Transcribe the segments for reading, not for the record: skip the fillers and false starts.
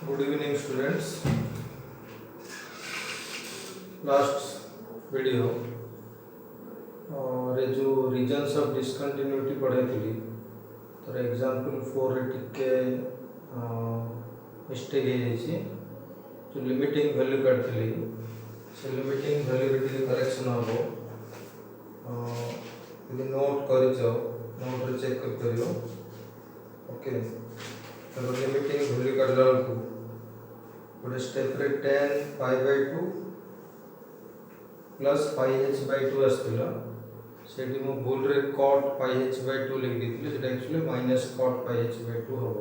Good evening, students. Last video रे जो regions of discontinuity पढ़े थी तर एग्जांपल 4 रे टिके मिस्टेक है जो लिमिटिंग वैल्यू काढी से लिमिटिंग वैल्यू रे करेक्शन हो यदि नोट करियो नोट रे चेक करियो ओके तो लिमिटिंग वैल्यू काढला को गोटे स्टेप रे 10 π/2 प्लस πh/2 आसला सेठी मो भूल रे cot πh/2 लिख देथिले सेटा एक्चुअली माइनस cot πh/2 हो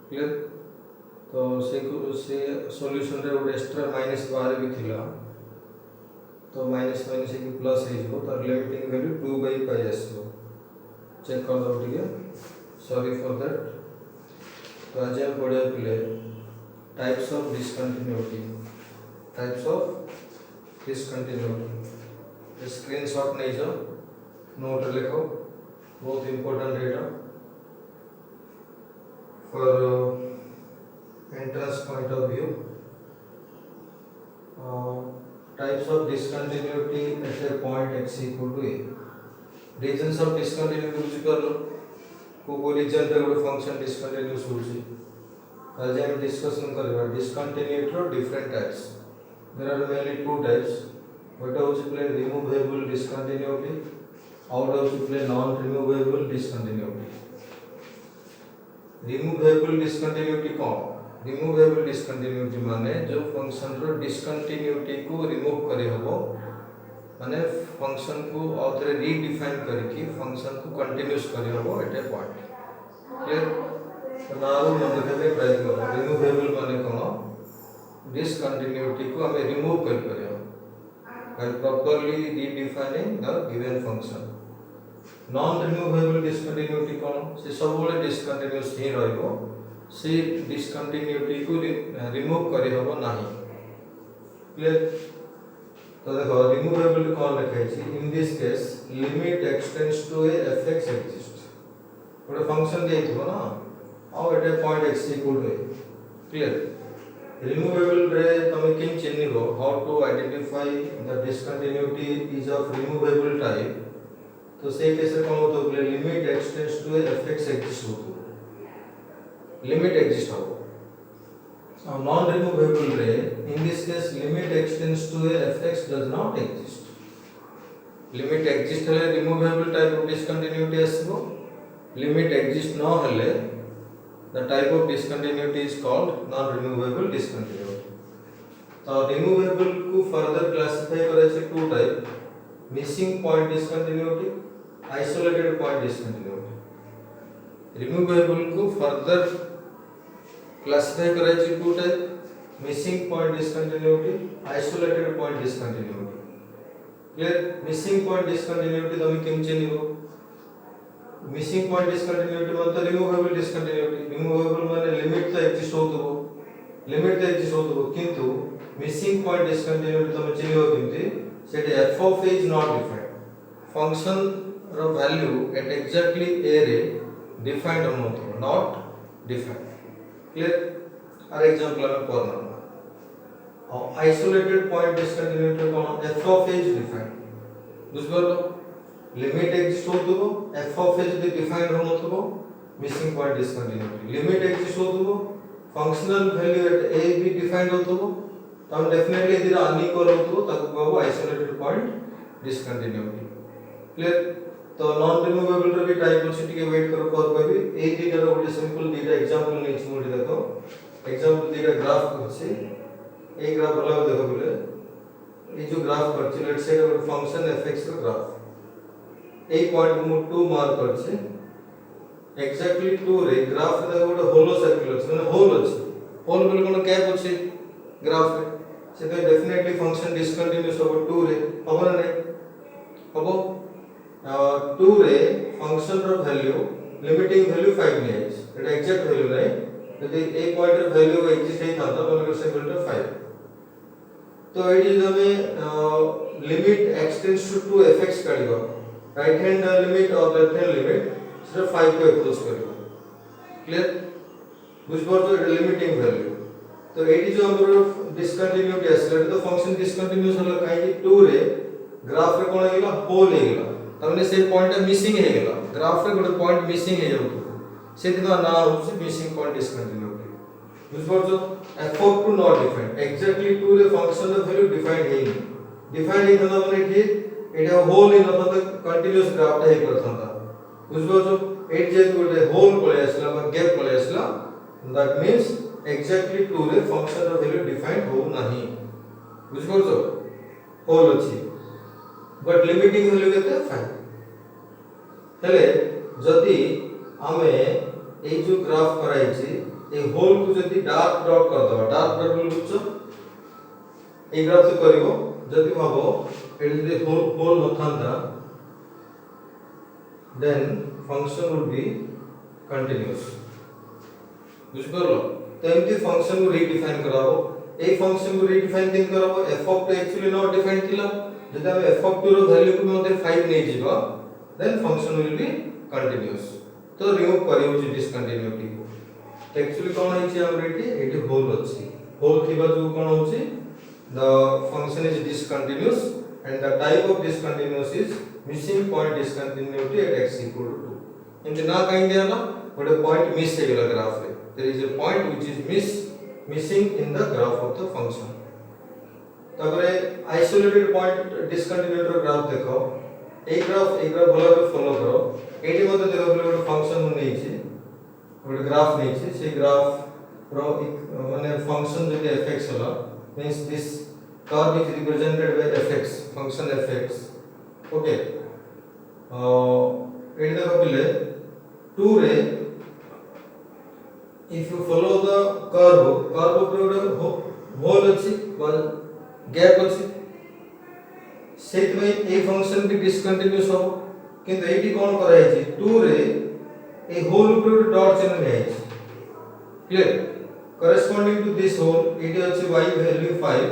क्लियर। तो से सॉल्यूशन रे गोटे एक्स्ट्रा माइनस बाहर भी थिला तो माइनस माइनस एक प्लस हे जो तो लिमिटिंग वैल्यू 2/π आसो चेक कर दो ठीक है। Sorry for that. तो आज हम पढ़िया पिले टाइप्स ऑफ डिसकंटिन्यूटी स्क्रीनशॉट नहीं जाओ नोट लिखो बहुत important data for entrance point of view. Types of discontinuity at a point x equal to a। Reasons of discontinuity बुझी कर को रीजन रे ଗୋଟେ फंक्शन डिसकंटिन्यूअस होची आज हम डिस्कशन करबा डिसकंटिन्यूटी रो different types. There are mainly two types ଗୋଟେ ହଉଛି ପ୍ଲେନ ରିମୁଭେବଲ ଡିସକଣ୍ଟିନ୍ୟୁଟି ଆଉ ଗୋଟେ ହଉଛି ପ୍ଲେନ ନନ୍ ରିମୁଭେବଲ ଡିସକଣ୍ଟିନ୍ୟୁଟି। ରିମୁଭେବଲ ଡିସକଣ୍ଟିନ୍ୟୁଟି କଣ? ରିମୁଭେବଲ ଡିସକଣ୍ଟିନ୍ୟୁଟି ମାନେ जो फंक्शन रो डिसकंटिन्यूटी को रिमूव करि हबो माने फंक्शन को औथरे रीडिफाइन करके फंक्शन को कंटीन्यूअस करि हबो एट ए पॉइंट क्लियर। तो नाउ मन देखे ट्राई करो रिमूवेबल माने कोन डिसकंटिन्यूटी को हमें रिमूव कर परियो by properly redefining the given function। non removable discontinuity कोन से सब बोले डिसकंटिन्यूअस ही रहइबो से डिसकंटिन्यूटी को रिमूव करि हबो नाही क्लियर। तो देखो रिमूवेबल कोन लिखै छी in this case limit extends to a fx exist ଗୋଟେ फंक्शन देइथबो ना और at a point x equal to a clear. Removable रे तमे किन चिन्हिबो how to identify the discontinuity is of removable type. तो से केस कोन होतो बोले limit extends to fx exist होतो लिमिट एक्जिस्ट हो और नॉन रिमूवेबल रे in this case limit extends to fx does not exist. Limit exist हले रिमूवेबल टाइप ऑफ डिसकंटिन्यूटी आसबो लिमिट एक्जिस्ट न हले the type of discontinuity is called non removable discontinuity। तो removable को further classify करे छे two type missing point discontinuity isolated point discontinuity। removable को further classify करे छे two type missing point discontinuity isolated point discontinuity clear। missing point discontinuity तो हम केम चिन्हिबो मिसिंग पॉइंट डिसकंटिन्यूटी मतलब रिमूवेबल डिसकंटिन्यूटी रिमूवेबल माने लिमिट तो एक्जिस्ट होतबो किंतु मिसिंग पॉइंट डिसकंटिन्यूटी तमे चिन्हिबो किंतु set f of a is not defined function रो वैल्यू एट एग्जैक्टली a रे डिफाइंड होतबो नॉट डिफाइंड क्लियर। आर एग्जांपल में करना और आइसोलेटेड पॉइंट डिसकंटिन्यूटी कोन f of a is defined बुझबो लिमिट एक्जिस्ट होतबो f ऑफ a जदि डिफाइंड होनतबो missing point discontinuity limit exist होतबो फंक्शनल वैल्यू एट a भी डिफाइंड होतबो तो हम डेफिनेटली यदि अनइक्वल होतबो ताको कहबो आइसोलेटेड पॉइंट डिसकंटिन्यूटी क्लियर। तो नॉन रिमूवेबल रो भी टाइप अछि टिके वेट करो कर कहबी ए दिटा रो गोटे सिंपल दिटा एग्जांपल नै छी मोडी देखो एग्जांपल दिटा ग्राफ करछि ए ग्राफ वाला देखो बोले ए जो ग्राफ करछि लेट्स से गोटे function fx row graph A point को 2 मार्क करछे एक्जेक्टली 2 रे ग्राफ रे गोटे होलो सर्कल अछि माने होल अछि होल बोले कोन कैप अछि ग्राफ रे से तो डेफिनेटली फंक्शन डिसकंटिन्यूअस हो 2 रे होबो नै होबो 2 रे फंक्शन रो वैल्यू लिमिटिंग वैल्यू 5 नै अछि एटा एग्जैक्ट वैल्यू नै यदि ए पॉइंट रे वैल्यू एक्जिस्ट हे थांता तो से इक्वल टू 5 तो एडी जमे लिमिट एक्सटेंड्स टू fx काढिबो राइट हैंड लिमिट और लेफ्ट हैंड लिमिट सिर्फ 5 को क्लोज करियो क्लियर बुझबो तो लिमिटिंग वैल्यू तो एटी जो हमर डिस्कंटिन्यूटी आसले तो फंक्शन डिस्कंटिन्यूअस होला काहे कि 2 रे ग्राफ रे कोन हेला होल हेला तमने से पॉइंट मिसिंग हेला ग्राफ रे गोटे पॉइंट मिसिंग हे जाउतो सेति का ना होछि मिसिंग पॉइंट डिस्कंटिन्यूटी बुझ परछो f of 2 not defined exactly 2 रे फंक्शन रो वैल्यू डिफाइंड हेनी डिफाइंड हे मतलब माने कि एटा होल इन नथता कंटीन्यूअस ग्राफ टा हे करथंता बुझ परछो एट जे गोटे होल पळे आसला बा गैप पळे आसला दैट मींस एक्जेक्टली 2 रे फंक्शन रो वैल्यू डिफाइंड हो नाही बुझ परछो होल अछि बट लिमिटिंग वैल्यू केते 5 हेले जदी आमे ए जो ग्राफ कराई छी ए होल को जदी डार्क डॉट कर दबा डार्क डॉट बोल बुझो ए ग्राफ से करिवो जदी भाबो ए जदी होल नथांदा then function would be continuous बुझ परलो तो एमती फंक्शन को रीडिफाइन कराबो ए फंक्शन को रीडिफाइन केन कराबो f of 2 actually not defined थिला जदी हम f ऑफ 2 रो वैल्यू को मते 5 नै जिवो then function will be continuous तो रिमूव करियो जे डिस्कंटिन्यूटी को तो एक्चुअली कोन है छी हम रेटी एटी होल अछि होल थिबा जो कोन होछि the function is discontinuous and the type of discontinuous is missing point discontinuity at x equal to 2 इन ना कहीं देला बड़े पॉइंट मिस हे गेला ग्राफ रे there is a point which is missing in the graph of the function तबरे isolated point discontinuity graph देखो एक graph भलो भाबे फॉलो करो एटी मते देखो बोले फंक्शन नै छी गोटे ग्राफ नै छी से ग्राफ रो माने फंक्शन जदि fx होला means this curve is represented by fx function fx okay eighty देखो बोले 2 रे if you follow the curve ऊपर होल अछि गैप अछि सेत में ए फंक्शन भी डिस्कंटिन्यूअस हो किंतु एटी कोन कराय छी 2 रे ए होल ऊपर डॉट चिन्ह है clear corresponding to this hole it is y value 5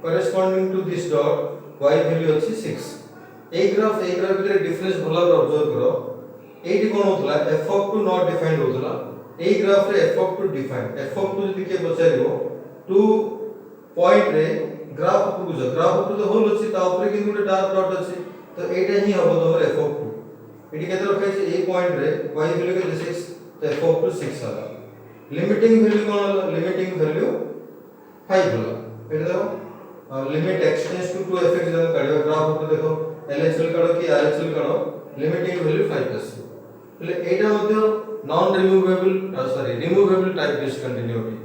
corresponding to this dot y value अछि 6 ए ग्राफ भीतर डिफरेंस भला ऑब्जर्व करो एटी कोन होतला f of 2 नॉट डिफाइंड होतला ए ग्राफ रे f of 2 defined f of 2 जदि के बचारियो 2 point रे ग्राफ ऊपर तो होल अछि ता ऊपर कि गुटे डार्क डॉट अछि तो एटा ही हबो तमर f of 2 एटी केते रखै छै ए पॉइंट रे y वैल्यू के 6 तो f of 2 6 होला लिमिटिंग वैल्यू कोन होला लिमिटिंग वैल्यू 5 होला एटा देखो limit x tends to 2fx जब काढियो ग्राफ ऊपर देखो LHL काढो कि RHL काढो लिमिटिंग वैल्यू 5 अछि એટલે एटा मध्ये नॉन रिमूवेबल टाइप डिस्कंटिन्यूटी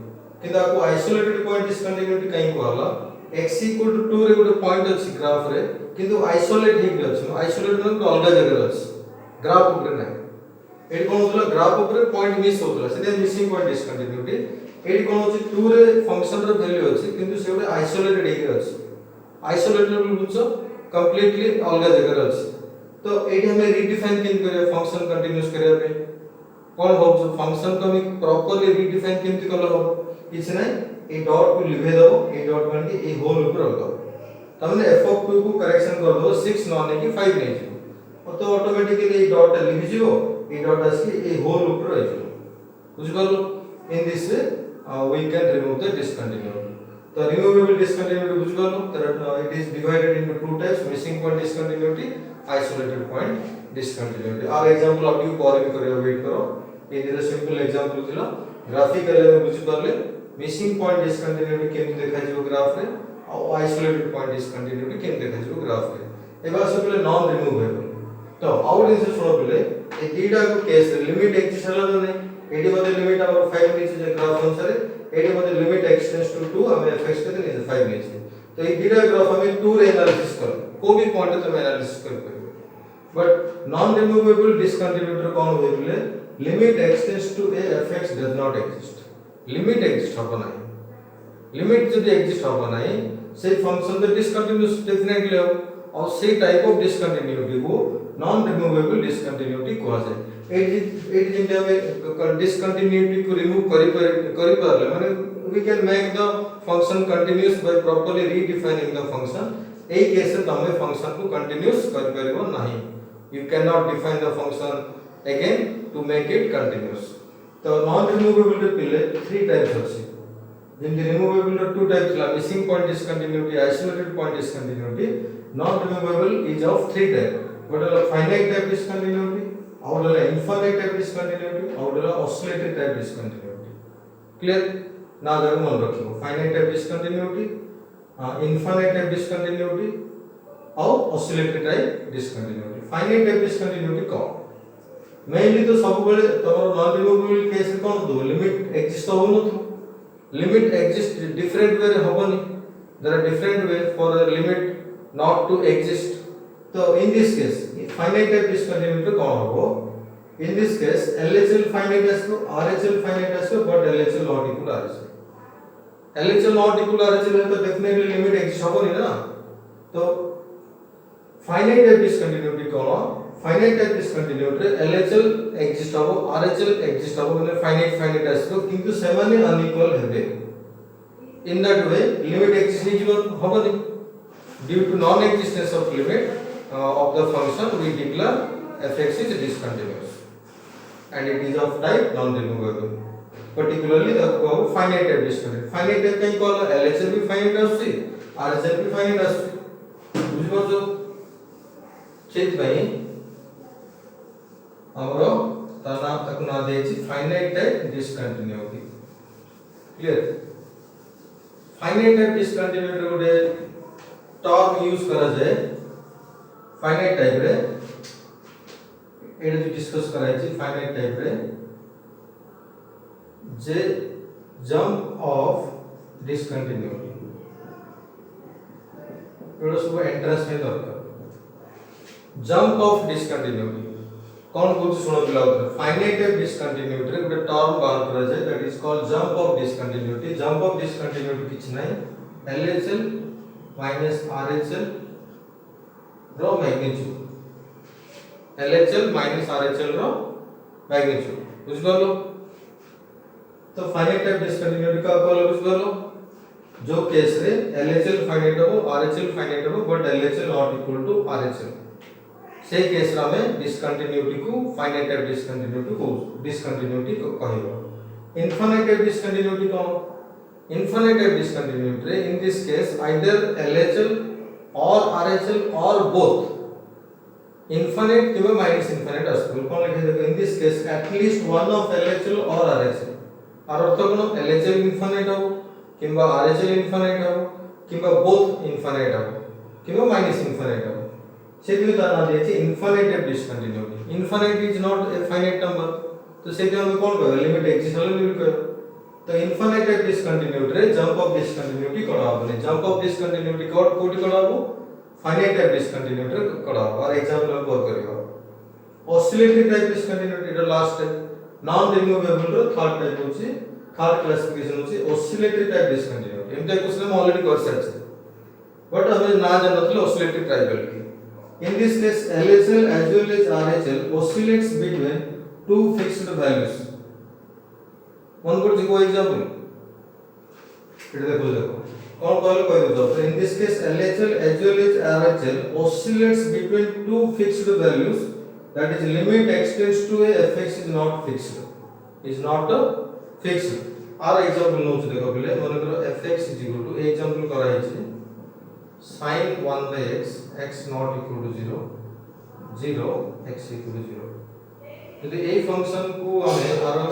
किंतु आपको आइसोलेटेड पॉइंट डिस्कंटिन्यूटी कहीं कहला x इक्वल टू 2 रे गोटे पॉइंट अछि ग्राफ रे किंतु आइसोलेट हे अछि आइसोलेट मतलब अलग जगह अछि ग्राफ ऊपर नै एटी कोन होतला ग्राफ ऊपर पॉइंट मिस होतला सेते मिसिंग पॉइंट डिस्कंटिन्यूटी एटी कोन होछि 2 रे फंक्शन रो वैल्यू अछि किंतु से गोटे आइसोलेटेड हे अछि आइसोलेटेड बुझो कंप्लीटली अलग जगह अछि तो एटी हमें रीडिफाइन केन करे फंक्शन कंटीन्यूअस करे पे कोन हो जो फंक्शन को हम प्रॉपर्ली रीडिफाइन केमति करला हो किछ नै ए डॉट को लिखे दबो ए डॉट मान के ए होल ऊपर रख दो तमने f of 2 को करेक्शन कर दो 6 न आने की 5 नै जिवो तो ऑटोमेटिकली ए डॉट लिखि जिवो ए डॉट आसी ए होल ऊपर रह जिवो बुझ गलो in this way we can remove the discontinuity तो रिमूवेबल डिस्कंटिन्यूटी बुझ गलो that it is divided into two types missing point discontinuity isolated point discontinuity आर एग्जांपल आप यू पर भी करे वेट करो ये दिस सिंपल एग्जांपल थिला ग्राफिकली में बुझ परले मिसिंग पॉइंट डिस्कंटिन्यूटी केम देखा जिवो ग्राफ रे और आइसोलेटेड पॉइंट डिस्कंटिन्यूटी केम देखा जिवो ग्राफ रे एबा सब पहले नॉन रिमूवेबल तो आउट इज सुनो पहले ए दीडा को केस लिमिट एक्जिस्ट हला नै एडी मध्ये लिमिट हमर 5 नीचे जे ग्राफ अनुसार एडी मध्ये लिमिट x टेंड्स टू 2 हम fx के नीचे 5 नीचे तो ए दीडा ग्राफ हमें 2 रे एनालिसिस कर को भी पॉइंट तो एनालिसिस कर परिबो बट नॉन रिमूवेबल डिस्कंटिन्यूटी कोन होय बोले limit x tends to a fx does not exist limit exist होबो नाही लिमिट जदि exist होबो नाही से फंक्शन तो डिस्कंटीन्यूअस डेफिनेटली हो और से टाइप ऑफ डिस्कंटिन्यूटी को नॉन रिमूवेबल डिस्कंटिन्यूटी कहा जाय एट जिंदा में डिस्कंटिन्यूटी को रिमूव करि परले माने we can make the function continuous by properly redefining the function ए केस में तमे फंक्शन को कंटीन्यूअस कर परबो नाही you can not define the function again to make it continuous तो नॉन रिमूवेबल रे पिले 3 टाइप्स अछि ଯେମିତି removable ର two types ଥିଲା missing point discontinuity, isolated point discontinuity. Non removable is of three type. ଗୋଟେ ହେଲା finite type discontinuity, ଆଉ ଗୋଟେ ହେଲା infinite type discontinuity, ଆଉ ଗୋଟେ ହେଲା oscillatory type discontinuity. Clear? ନା ଯାକ ମନେ ରଖିବ finite type discontinuity, infinite type discontinuity ଆଉ oscillatory type discontinuity. Finite type discontinuity कौन? मेनली तो सब बेले तमरो नॉन रिमूवेबल केस रे कोन दो लिमिट एग्जिस्ट हो न तो limit exists different way होबनी. There are different way for a limit not to exist. So in this case finite type discontinuity कौन होबो? In this case LHL finite आसो, RHL finite आसो, but LHL not equal to RHL. LHL not equal to RHL है तो definitely limit exist होबनी ना. तो finite type discontinuity कौन? Finite type discontinuity रे LHL exist होबो, RHL exist होबो, माने finite आसो किंतु सेमाने unequal हेबे. In that way limit exist होबनी. Due to non existence of limit of the function we declare fx is discontinuous and it is of type non removable. Particularly the finite type discontinuity. Finite type कहीं call LHL भी finite आसुची, RHL भी finite आसुची. बुझिपारछो? सेति पई हमरो ताकु ना देछि finite type discontinuity. Clear? Finite type discontinuity गोटे टर्म यूज करा जाए फाइनाइट टाइप रे एडे जो डिस्कस कराई छी फाइनाइट टाइप रे जे जंप ऑफ डिसकंटिन्यूटी एडो सब एंट्रेंस में दरकार जंप ऑफ डिसकंटिन्यूटी कौन कुछ सुनो पिला फाइनाइट टाइप डिसकंटिन्यूटी रे गोटे टर्म बाहर करा जाए that is called jump of discontinuity. Jump of discontinuity किछ नै LHL minus RHL रो मैग्नीट्यूड LHL minus RHL रो मैग्नीट्यूड बुझलो. तो फाइनाइट टाइप डिसकंटिन्यूटी का कहलो बुझलो जो केस रे LHL फाइनाइट हो RHL फाइनाइट हो but LHL not equal to RHL से केस रा में डिसकंटिन्यूटी को फाइनाइट टाइप डिसकंटिन्यूटी को कहबो. इनफाइनाइट टाइप डिसकंटिन्यूटी कौन? Infinite type discontinuity in this case either LHL or RHL or both infinite किबा minus infinite आसतो कोन लिखे देखो in this case at least one of LHL or RHL आर अर्थ कोन LHL infinite हो किबा RHL infinite हो किबा both infinite हो किबा minus infinite हो सेति तो ना दिए infinite type discontinuity. Infinite is not a finite number तो सेति हम कोन कहबो लिमिट एक्जिस्ट हले लिमिट कहबो. तो इनफाइनाइट टाइप डिसकंटिन्यूटी रे जंप ऑफ डिसकंटिन्यूटी कराबो. जंप ऑफ डिसकंटिन्यूटी कोटी कराबो फाइनाइट टाइप डिसकंटिन्यूटी रे कराबो. और एग्जांपल में वर्क करियो ऑसिलेटरी टाइप डिसकंटिन्यूटी रो लास्ट टाइप नॉन रिमूवेबल रो थर्ड टाइप होची थर्ड क्लासिफिकेशन होची ऑसिलेटरी टाइप डिसकंटिन्यूटी. एमते क्वेश्चन हम ऑलरेडी कर सारछे बट हमें ना जानथले ऑसिलेटरी ट्राइबल की. In this case LHL as well as RHL oscillates between two fixed values. One good जी को एग्जांपल इधर देखो कौन कहले कह दो. तो in this case LHL as well as RHL oscillates between two fixed values that is limit extends to a fx is not fixed. आर एग्जांपल नो देखो पहले मन करो fx is equal to example करा है sin 1 by x not equal to 0 x equal to 0. यदि a function को हमें आरो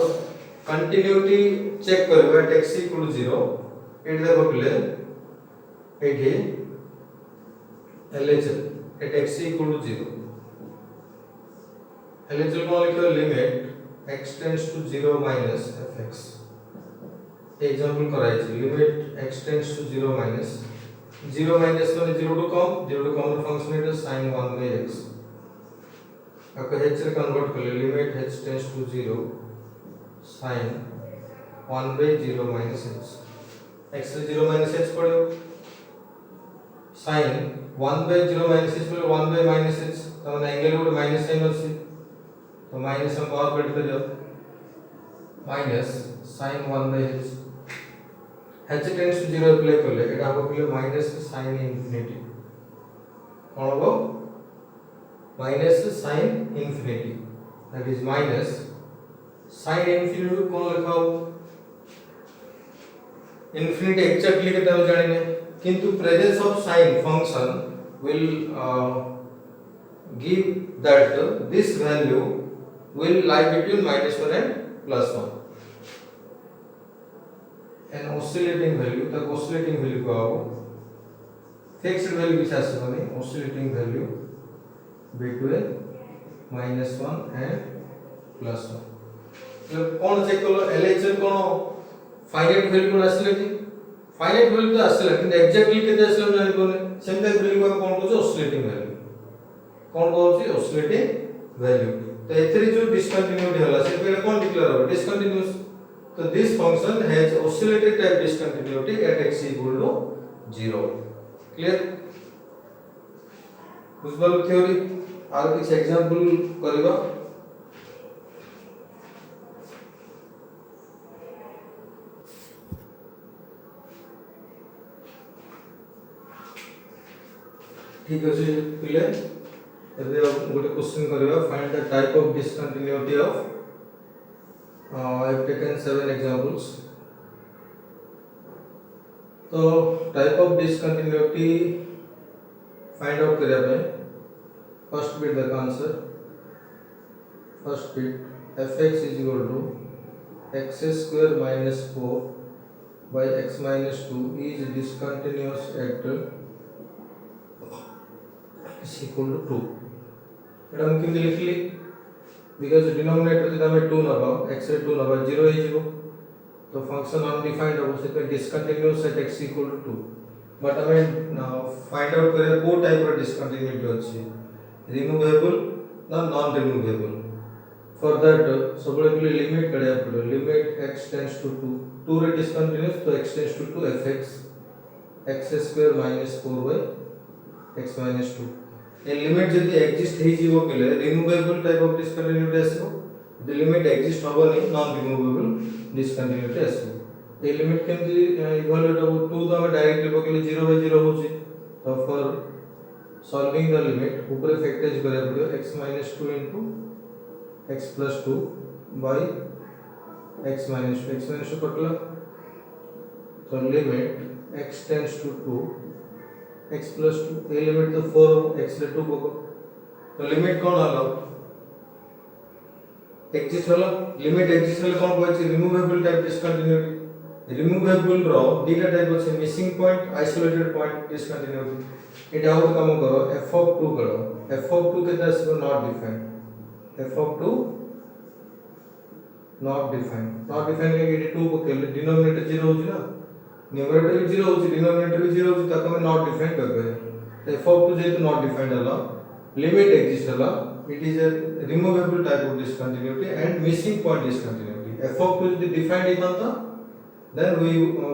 कंटिन्यूटी चेक करबो at x equal to 0 at देखो पहले एठी LHL at x equal to 0 LHL को लिखो limit x tends to 0 minus fx. Example कराई छी limit x tends to 0 minus माने 0 टू कम रो फंक्शन इट sin 1 by x अको h रे कन्वर्ट कर limit h tends to 0 sin 1 by 0 minus h x रे 0 minus h पड़ो sin 1 by 0 minus h पड़ो 1 by minus h तो माने एंगल को माइनस साइन होसी तो माइनस हम पावर पॉइंट पे जाओ minus sin 1 by h h tends to 0 apply कर ले एटा हो पहले माइनस sin इंफिनिटी कोन हो minus sin infinity that is minus sin infinity कौन लिखा हो इनफिनिटी एक्जेक्टली केते हम जानिने किंतु presence of sine function will give that this value will lie between -1 and +1 an oscillating value तक oscillating value को आओ fixed value भी आसबनी oscillating value between -1 and +1 तो कौन चेक कलो LHS कोन फाइनाइट वैल्यू कोन आसले कि फाइनाइट वैल्यू तो आसले कि एग्जैक्टली केते आसले हम जानि कोने सेम टाइप वैल्यू को कोन कहू oscillating value कौन कहू oscillating value तो एथरे जो डिसकंटिन्यूटी होला से पहले कौन डिक्लेयर हो डिसकंटिन्यूअस तो this function has oscillating type discontinuity at x equal to 0 clear बुझबल थ्योरी आर किछ एग्जांपल करबा ठीक अछि पिले एबे गोटे क्वेश्चन करबा find the type of discontinuity of I have taken 7 examples तो type of discontinuity find out करया पे first bit the answer first bit fx is equal to x square minus 4 by x minus 2 is discontinuous at is equal to 2 एटा हम किंतु लिखली because denominator जब हमें 2 नबा x रे 2 नबा 0 हे जिवो तो फंक्शन अनडिफाइंड हो से पे discontinuous at x equal to 2 but हमें फाइंड आउट करे को टाइप रो डिसकंटिन्यूटी अछि रिमूवेबल ना नॉन रिमूवेबल फॉर दैट सबले के लिमिट कड़िया पड़ो लिमिट x टेंड्स टू 2 रे डिसकंटिन्यूअस तो x tends to 2 fx x² - 4 by x - 2 ए लिमिट जदी एग्जिस्ट हे जीवो केले रिमूवेबल टाइप ऑफ डिसकंटिन्यूटी आसो द लिमिट एग्जिस्ट होबो नै नॉन रिमूवेबल डिसकंटिन्यूटी आसो ए लिमिट केमति इवैल्यूएट हो 2 तो हम डायरेक्टली पकेले 0 by 0 होची तो फॉर सॉल्विंग द लिमिट ऊपर फैक्टराइज करे पड़ो x - 2 into x + 2 by x - 2 कटला तो limit x tends to 2 x + 2 ए लिमिट तो 4 x ले 2 को तो लिमिट कोन हलो एग्जिस्ट हलो लिमिट एग्जिस्ट हलो कोन कहै छै रिमूवेबल टाइप डिसकंटिन्यूटी रिमूवेबल रो दीटा टाइप छै missing point isolated point discontinuity एटा आउट काम करो f(2) करो f(2) केता से not defined f(2) not defined के 2 को के डिनोमिनेटर 0 होची ना न्यूमरेटर भी 0 होची डिनोमिनेटर भी 0 होची तक हमें नॉट डिफाइंड कर करे f(2) जेतु नॉट डिफाइंड हला लिमिट एग्जिस्ट हला it is a removable type of discontinuity and missing point discontinuity f(2) is defined इनता then we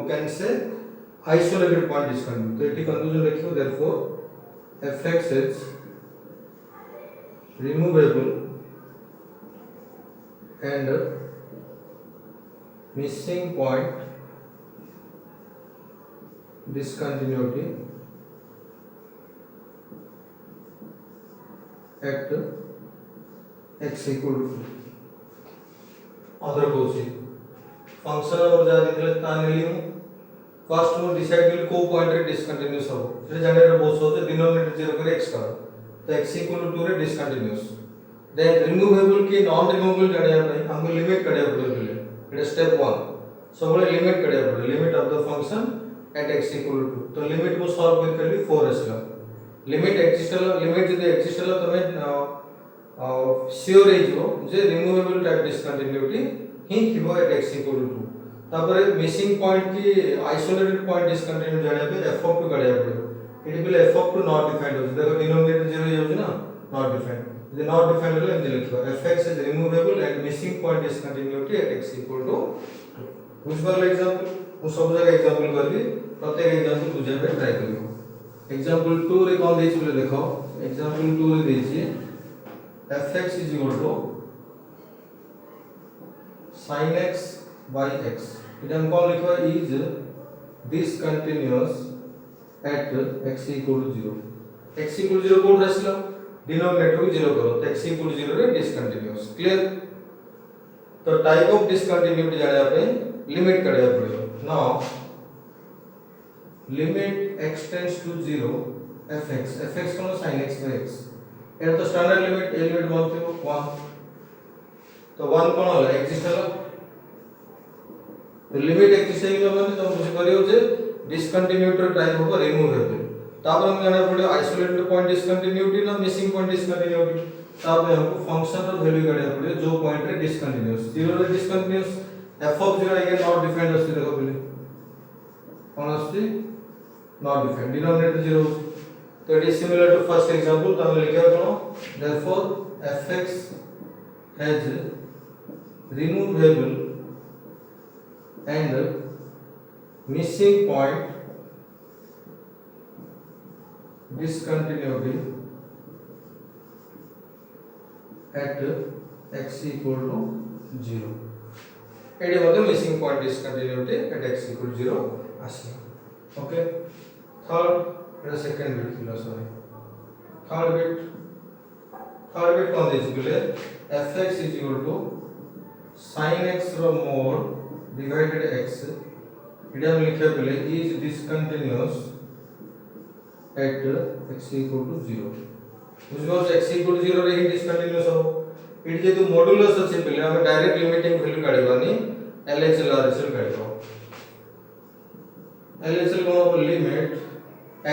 can say isolated point discontinuity तो इटी कंक्लूजन रखियो therefore fx is removable and missing point discontinuity at x equal to 2 other कोसी function और जा दिले ताने लियो first वो डिसाइड कर को पॉइंट रे डिसकंटिन्यूअस हो जे जनरेटर बोस हो तो डिनोमिनेटर 0 करे x करो तो x equal to 2 रे डिसकंटिन्यूअस देन रिमूवेबल की नॉन रिमूवेबल जानिया नहीं हमको लिमिट कड़िया पड़ले इट स्टेप 1 सबले लिमिट कड़िया पड़ले limit of the function at x equal to तो लिमिट को सॉल्व करके 4 असला लिमिट एग्जिस्ट हला लिमिट जदि एग्जिस्ट हला तमे श्योर हे जो जे रिमूवेबल टाइप डिसकंटिन्यूटी ही थिबो at x equal to 2 तापर मिसिंग पॉइंट की आइसोलेटेड पॉइंट डिसकंटिन्यूटी जानिया पे f(2) काढिया पड़ो it will f(2) not defined हो देखो डिनोमिनेटर 0 हे हो ना not defined J not defined हला एंड लिखो fx is removable and missing point discontinuity at x equal to 2 कुछ बार एग्जांपल वो सब जगह एग्जांपल करबी प्रत्येक एग्जांपल बुझे पे ट्राई करियो एग्जांपल 2 रे कोन देछि बोले देखो एग्जांपल 2 रे देछि fx is equal to sin x by x इधर हम कौन लिखो is discontinuous at x equal to 0 x equal to 0 कोड रखलो डिनोमिनेटर को 0 करो तो x equal to 0 रे डिसकंटिन्यूअस क्लियर तो टाइप ऑफ डिसकंटिन्यूटी जाने पे लिमिट करिया पड़ियो now limit x tends to 0 fx कोन sin x by x एटा तो स्टैंडर्ड लिमिट ए लिमिट 1 थियो 1 तो 1 कोन होला एक्जिस्ट होला तो लिमिट एक्जिस्ट हेइलो माने तो बुझि परियो जे डिसकंटिन्यूटी टाइप हो रिमूवेबल तापर हम जाना पड़े आइसोलेटेड पॉइंट डिसकंटिन्यूटी ना मिसिंग पॉइंट डिसकंटिन्यूटी तापर हमको फंक्शन रो वैल्यू काढिया पड़े जो पॉइंट रे डिसकंटिन्यूअस 0 रे discontinuous f of 0 again not defined अस्ति देखो पहले कौन अस्ति not defined denominator 0 तो it is similar to first example तो हम लिखा करो therefore fx has removable and missing point discontinuity at x equal to 0 एडी मध्ये missing point discontinuity at x equal to 0 आसी ओके थर्ड एटा सेकंड बिट थिला सॉरी थर्ड बिट कोन देछि बोले fx is equal to sin x रो mod divided x एटा हम लिखे बोले is discontinuous at x equal to 0 बुझलो x equal to 0 रे ही डिसकंटिन्यूअस हो इट जे तो मॉड्यूलस अछि पहिले हम डायरेक्ट लिमिटिंग वैल्यू काढबानी LHL RHL काढबो LHL कोन हो limit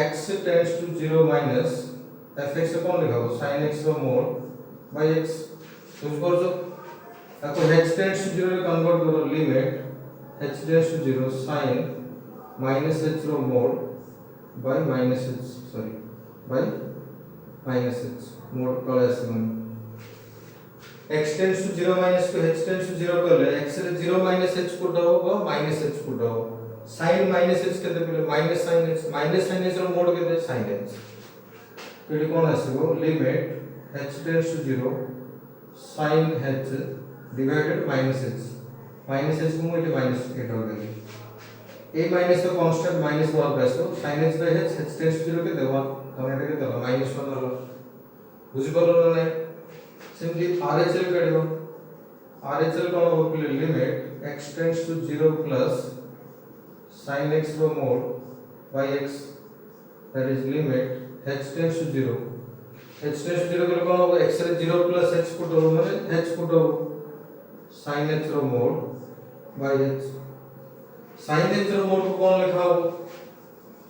x tends to 0 minus fx कोन लिखाबो sin x रो mod by x बुझ परछो ताको h टेंड्स टू 0 रे कन्वर्ट करो limit h tends to 0 sin minus h रो mod by minus h sorry by minus h mod कॉलेस मन x tends to 0 minus को h tends to 0 कर ले x रे 0 minus h पुट हो minus h पुट हो sin minus h केते पहिले minus sin h रो मोड केते sin h तो कोन आसीबो limit h tends to 0 sin h divided minus h को मोटे minus 8 हो गई a minus तो कांस्टेंट minus 1 आसो sin h by h tends to 0 के देबा तमे एटा के देबा minus 1 होला बुझि परलो नै सिंपली RHL काढिबो RHL कोन हो पहिले limit x tends to 0 plus sin x रो mod by x that is limit h tends to 0 h tends to 0 के कोन हो x रे 0 प्लस h पुट हो माने h पुट हो sin h रो mod by h sin h रो mod को कोन लिखा हो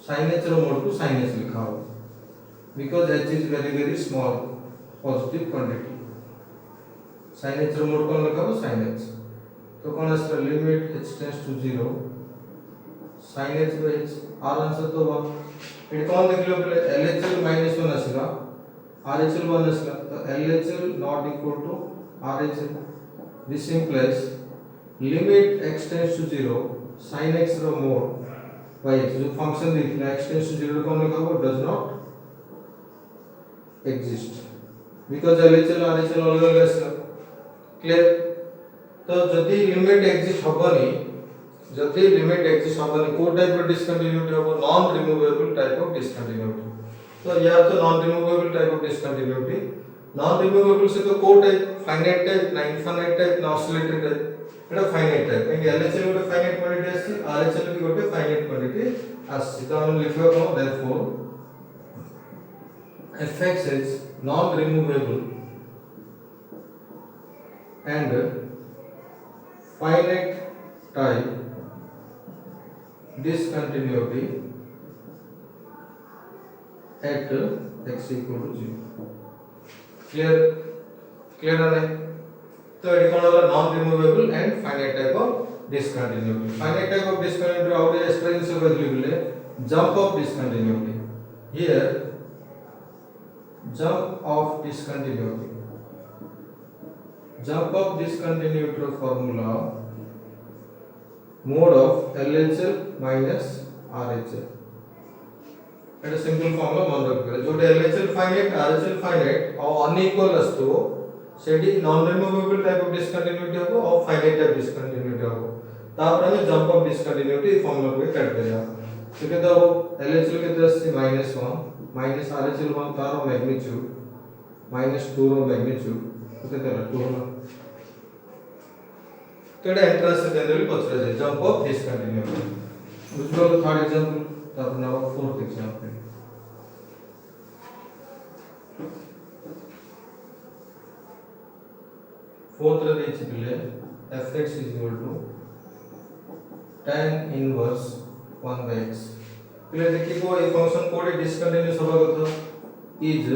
sin h रो mod को sin h लिखा हो because h is very small positive quantity sin h रो मोड कोन लिखाबो sin h तो कोन आस्ता limit h tends to 0 sin h by h r answer तो 1 एट कोन देखलो पहिले LHL -1 आसीला RHL 1 आसीला तो LHL not equal to RHL this implies limit x tends to 0 sin x रो मोड by x जो फंक्शन देखला x tends to 0 कोन लिखाबो does not exist because LHL RHL अलग आसीला क्लियर तो जदी लिमिट एग्जिस्ट होबनी को टाइप ऑफ डिसकंटिन्यूटी हो non removable type of discontinuity तो या तो non removable type of discontinuity non removable से तो को टाइप फाइनाइट टाइप ना इनफाइनाइट टाइप ना oscillatory type Etah finite type and LHL गोटे फाइनाइट क्वांटिटी आसी RHL भी गोटे फाइनाइट क्वांटिटी आसी तो हम लिखबो कोन therefore fx is non removable and finite type discontinuity at x equal to 0 clear है नहीं तो ये कौन होगा non removable and finite type of discontinuity type of discontinuity out of strings available है jump of discontinuity here jump of discontinuity formula mode of LHL minus RHL एटा simple formula मन रखबे जोटे LHL फाइनाइट RHL फाइनाइट और unequal असतो सेडी non removable type of discontinuity हो और फाइनाइट टाइप डिसकंटिन्यूटी हो तापर हम जंप ऑफ डिसकंटिन्यूटी फॉर्मूला को काट देला तो केता हो LHL के 10 से -1 माइनस RHL 1 तारो मैग्नीट्यूड -2 रो मैग्नीट्यूड तो केता 2 होला तो एटा एंट्रेंस जनरली पचरा जाय जंप ऑफ डिसकंटिन्यूटी बुझलो थर्ड एग्जांपल तापर ना फोर्थ एग्जांपल फोर्थ रे देछि पिले fx is equal to tan inverse 1/x पिले देखि को ए फंक्शन कोडे डिसकंटीन्यूअस होबा कथा is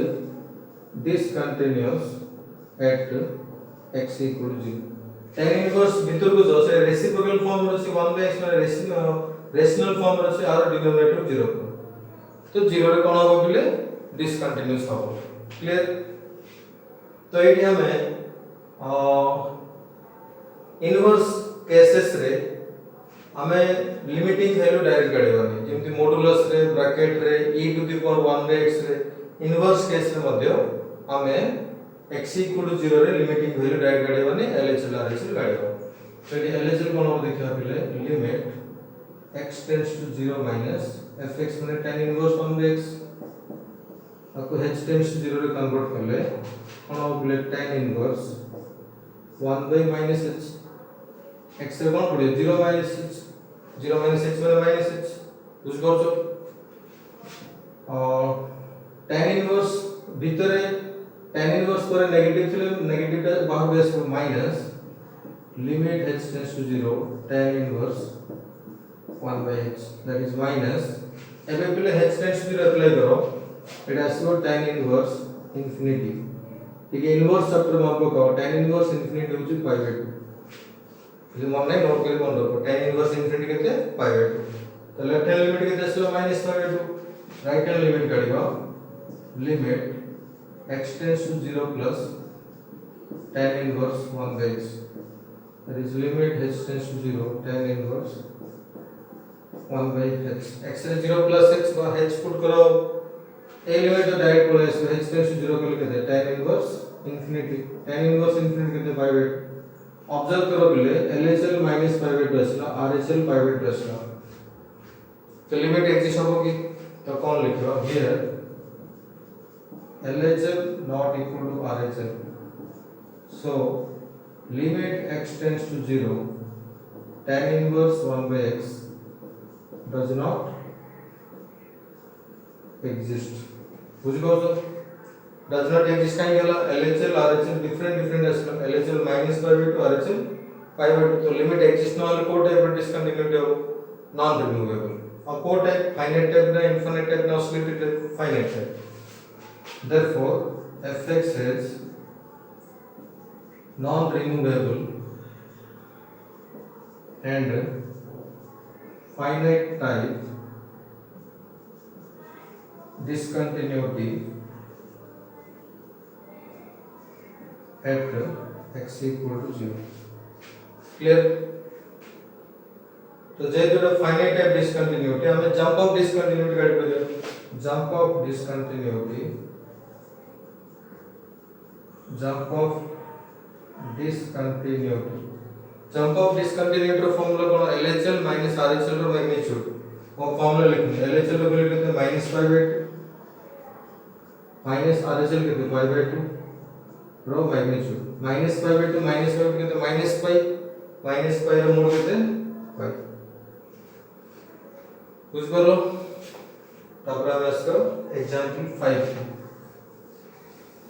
discontinuous at x equal to 0 tan inverse भितर को जो से रेसिप्रोकल फॉर्म रछि 1/x माने रेशनल फॉर्म रछि आर डिनोमिनेटर 0 तो 0 रे कोन होबो पिले डिसकंटीन्यूअस होबो क्लियर तो एटी हमें इनवर्स केसेस रे हमें लिमिटिंग वैल्यू डायरेक्ट काढिबानी जेमति मॉडुलस रे ब्रैकेट रे e to the power 1/x रे इनवर्स केस रे मध्य हमें x = 0 रे लिमिटिंग वैल्यू डायरेक्ट काढिबानी LHL RHL काढिबा तो एटी LHL कोन हो देखिबा पिले limit x tends to 0 minus fx माने tan इनवर्स 1/x आपको h टेंड्स टू 0 रे कन्वर्ट करले कोन हो पिले tan इनवर्स 1/-h x रे कोन पड़े 0 - h माने -h बुझ करछो tan इनवर्स भितरे tan इनवर्स पर नेगेटिव थिले नेगेटिव टा बाहर बेस minus limit h tends to 0 tan inverse 1/h that is minus एबे पहले h टेंड्स टू 0 अप्लाई करो एटा आसो tan इनवर्स इंफिनिटी ठीक है इनवर्स चैप्टर में आपको कहो tan इनवर्स इंफिनिटी होची पाई/2 जे मन नहीं नोट कर मन रखो tan इनवर्स इंफिनिटी केते पाई/2 तो लेफ्ट हैंड लिमिट केते आसो -पाई/2 राइट हैंड लिमिट काढिबा limit x tends to 0 plus tan inverse 1/x that is limit h tends to 0 tan inverse 1/h x रे 0 प्लस x को h पुट करो ए लिमिट तो डायरेक्ट बोले इसको h टेंड्स टू 0 कर लेते tan इनवर्स इंफिनिटी केते पाई/2 ऑब्जर्व करो पहले LHL -पाई/2 असला RHL पाई/2 असला तो लिमिट एग्जिस्ट होगी तो कौन लिखो here LHL not equal to RHL so limit x tends to 0 tan inverse 1/x does not exist बुझ गयो तो does not exist काई गेला LHL RHL डिफरेंट असला LHL -पाई/2 RHL पाई/2 तो लिमिट एग्जिस्ट न होले को टाइप डिस्कंटिन्यूटी हो नॉन रिमूवेबल और को टाइप फाइनाइट टाइप ना इनफिनिट टाइप ना oscillatory type finite type therefore fx is non removable and finite type discontinuity at x equal to 0 clear तो जेतुरा फाइनाइट टाइप डिस्कंटिन्यूटी हमें जंप ऑफ डिस्कंटिन्यूटी काढ परियो jump of discontinuity jump of discontinuity formula कोन LHL RHL रो magnitude वो formula लिखनी LHL रो वैल्यू कितने -पाई/2 RHL कितने पाई/2 रो मैग्नीट्यूड -पाई/2 कितने -पाई रो मोड कितने पाई कुछ बोलो तापर हम इसको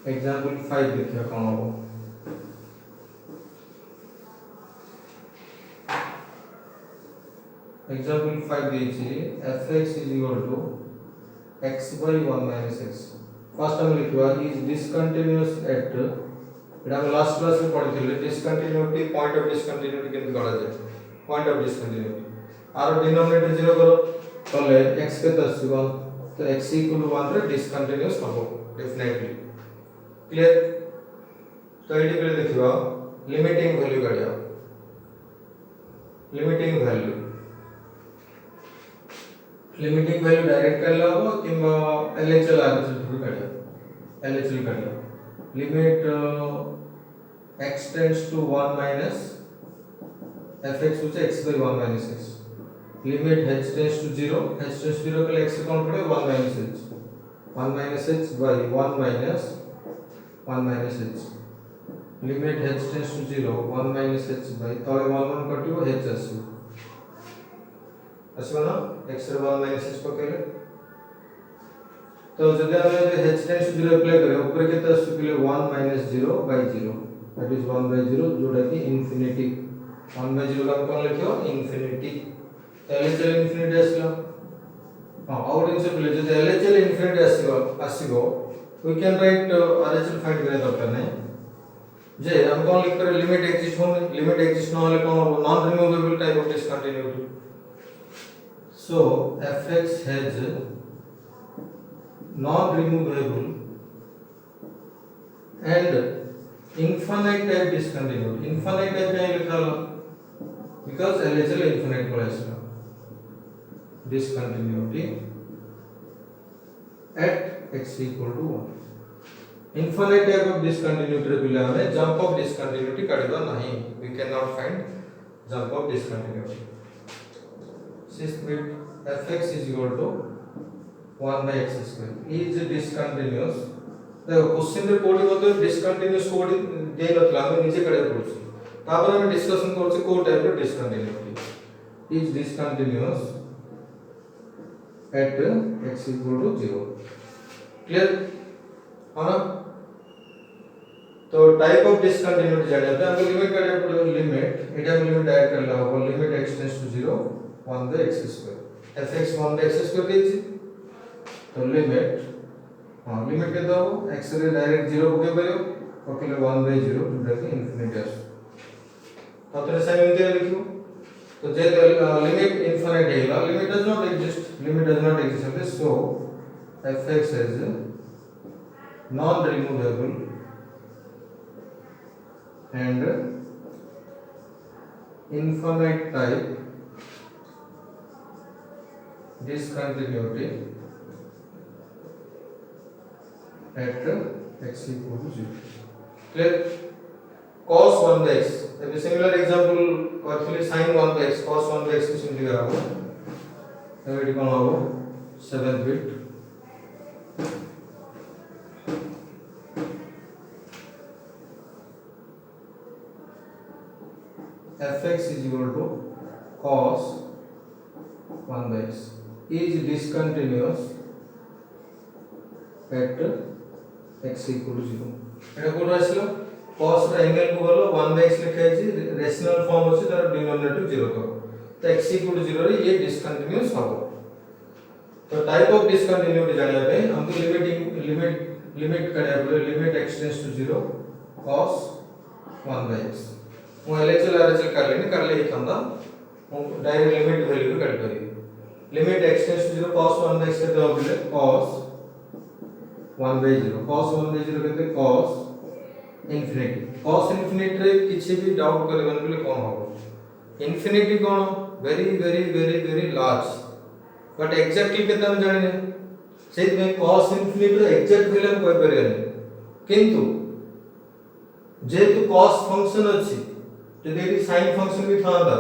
एग्जांपल 5 देखिए कौन हो एग्जांपल 5 दीजिए fx is equal to x by 1 minus x first हम लिखवा इज डिसकंटीन्यूअस एट एटा हम लास्ट क्लास में पढ़िथिले डिसकंटीन्यूटी पॉइंट ऑफ डिसकंटीन्यूटी केन करा जाय पॉइंट ऑफ डिसकंटीन्यूटी आर डिनोमिनेटर 0 करो तले x के तसिबो तो x = 1 रे डिसकंटीन्यूअस हबो डेफिनेटली क्लियर तो एटी पे देखिबा लिमिटिंग वैल्यू काढिया लिमिटिंग वैल्यू डायरेक्ट कर लो किंबा LHL RHL थ्रू काढिया LHL काढिया limit x tends to 1 minus fx होचे x by 1 minus x limit h tends to 0 h tends to 0 के लिए x कौन पड़े 1 minus h by 1 minus h limit h tends to 0 1 minus h by तळे 1 1 कटियो h आसु आसबो ना x रे 1 माइनस h पकेले तो जदि हम h टेंड्स टू 0 अप्लाई करें ऊपर केते आसु पले 1 minus 0 by 0 that is 1 by 0 जोटा कि इंफिनिटी 1 by 0 का कोन लिखियो इंफिनिटी LHL इंफिनिटी आसला हां आउट इन से पले जदि LHL इंफिनिटी आसीगो we can write RHL find करे दरकार नै जे हम कोन लिख करे लिमिट एग्जिस्ट होने लिमिट एग्जिस्ट न होले कोन हो non removable type of discontinuity so fx has non removable and infinite type discontinuity infinite type क्या लिखा लो because LHL infinite को ऐसा discontinuity at x equal to 1 infinite type of discontinuity रे पिला हमें jump of discontinuity काढिबा नहीं we cannot find jump of discontinuity sixth bit fx is equal to 1 by x square is discontinuous देखो question रे कोडी मते डिसकंटिन्यूअस कोडी दे नथला हम नीचे कड़े पड़छ तापर हम डिस्कशन करछ को टाइप रो discontinuity is discontinuous at x equal to 0 clear हां तो टाइप ऑफ डिसकंटिन्यूटी जाने पे हम लिमिट काढे पड़ो लिमिट एटा लिमिट ऐड करला हो limit x tends to 0 1 by x square fx 1 by x square देछि तो लिमिट हां लिमिट के दो x रे डायरेक्ट 0 पके परियो पकेले 1 by 0 जोटा कि इंफिनिटी आस ततरे से एमती लिखियो तो जे लिमिट इनफिनिट हेला limit does not exist so fx is non removable and infinite type discontinuity at x equal to 0 clear cos 1 by x a similar example actually sin 1 by x cos 1 by x को simply कराबो तो eighty कोन होबो 7th bit fx is equal to cos 1 by x is discontinuous at x equal to 0 Etah code आसलो cos रा angle को बोलो 1 by x लिखा है रेशनल फॉर्म अछि तार डिनोमिनेटर 0 करो तो x equal to 0 रे ये डिसकंटिन्यूअस होबो तो टाइप ऑफ डिसकंटिन्यूटी जानिया पे हमको लिमिट करिया बोले limit x tends to 0 cos 1 by x मो LHL RHL कर ले ही थंदा मो डायरेक्ट लिमिट वैल्यू भी काट करी limit x tends to 0 cos 1 by x के दो बोले cos 1 by 0 cos 1 by 0 कहते cos infinity रे किछि भी डाउट करबन बोले कोन होबो infinity cone very large but exactly केते हम जाने सेत में cos infinity रो एग्जैक्ट वैल्यू हम कोइ परियन किंतु जेतु cos फंक्शन अछि जदि एटी sin फंक्शन भी थांदा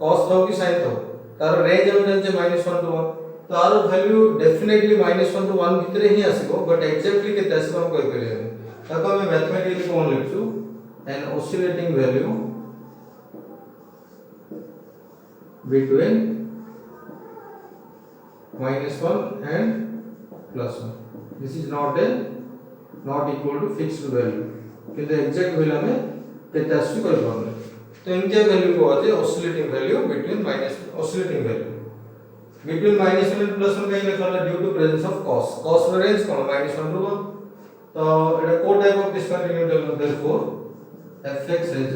cos थाउ कि sin थाउ तार रेंज हम जान जे -1 to 1 तार वैल्यू डेफिनेटली -1 to 1 भीतर ही आसीबो बट एग्जैक्टली केते आसीबो हम कोइ परियन ताको हम मैथमेटिकली कोन लिखछु an oscillating value between -1 and +1 this is not equal to fixed value किंतु एग्जैक्ट वैल्यू में केते आसी कर परले तो इनके वैल्यू को आते oscillating value between oscillating value between -1 and +1 कहीं लिखा है due to presence of cos range कोन -1 to 1 तो एटा को type of discontinuity therefore fx is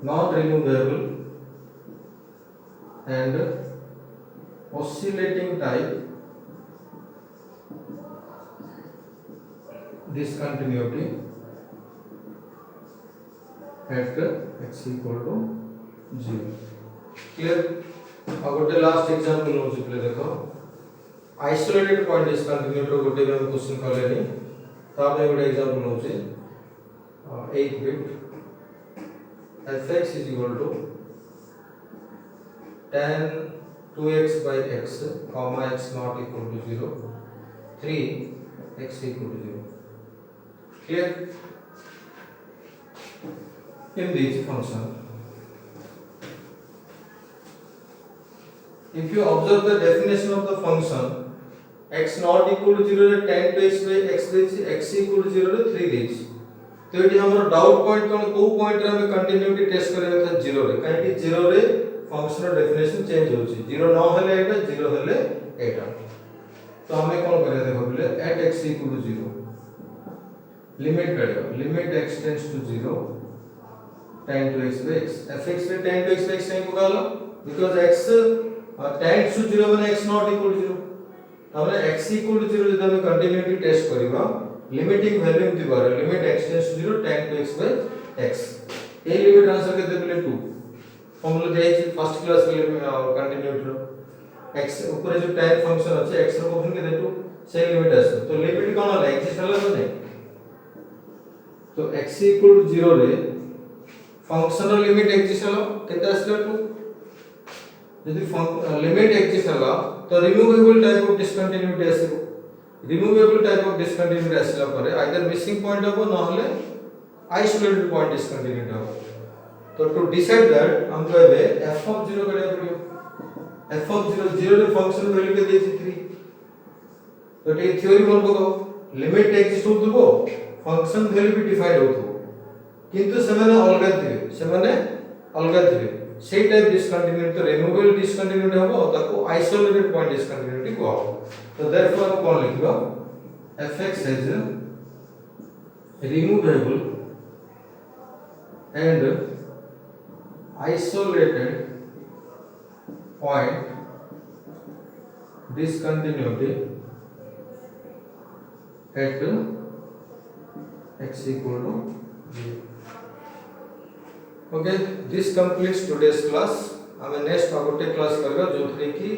non removable and oscillating type discontinuity at x equal to 0 clear अब गोटे last example हो चुके देखो आइसोलेटेड पॉइंट डिसकंटिन्यूटी रो गोटे हम क्वेश्चन करलेनी ताबे गोटे एग्जांपल होचे 8 bit fx is equal to tan 2x by x comma x not equal to 0 3 x equal to 0 clear in this function if you observe the definition of the function x not equal to 0 रे tan to x by x देछि x equal to 0 रे 3 देछि तो eighty हमर doubt point कोन को point रे हम continuity test करबा था 0 रे काहे कि 0 रे फंक्शन रो डेफिनेशन चेंज होछि 0 न हेले एटा 0 हेले एटा तो हमें कोन करे देखो बोले at x equal to 0 limit करियो limit x tends to 0 tan to x by x fx रे tan to x by x नहीं पुकालो बिकॉज़ x tan to 0 माने x not equal to 0 हमने x equal to 0 जब हम continuity test करबा limiting value दिबार limit x tends to 0 tan to x by x ए limit answer के देबले 2 हम लोग जाई फर्स्ट क्लास के कंटिन्यूटी रो x ऊपर जो tan फंक्शन আছে x रो फंक्शन के देतो से लिमिट आसे तो लिमिट कोन होला एक्सिस्ट होला ना तो x equal to 0 रे फंक्शन रो लिमिट एक्सिस्ट होला केते आसले 2 यदि लिमिट एक्सिस्ट होला तो रिमूवेबल टाइप ऑफ डिसकंटिन्यूटी आसीबो रिमूवेबल टाइप ऑफ डिसकंटिन्यूटी आसला परे आइदर मिसिंग पॉइंट हो न हले आइसोलेटेड पॉइंट डिसकंटिन्यूटी हो तो टू डिसाइड दैट हम कहबे f of 0 करिया पड़ियो f of 0 0 रे फंक्शन वैल्यू के देछि 3 तो ये थ्योरी मन पको लिमिट एक्सिस्ट होतबो फंक्शन वैल्यू भी डिफाइंड होतबो किंतु सेमाने अलगा थिबे सेही टाइप डिसकंटिन्यूटी तो रिमूवेबल डिसकंटिन्यूटी हो ताको आइसोलेटेड पॉइंट डिसकंटिन्यूटी को तो देयरफॉर हम कोन लिखबा fx is removable and isolated point discontinuity at x equal to 0. Okay, this completes today's class. हमें नेक्स्ट आगोटे क्लास करबा जोथरे की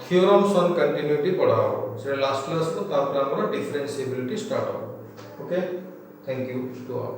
थियोरम्स ऑन कंटिन्यूटी पढ़ा हो से लास्ट क्लास को तापर हमर डिफरेंशिएबिलिटी स्टार्ट हो. Okay, thank you to all.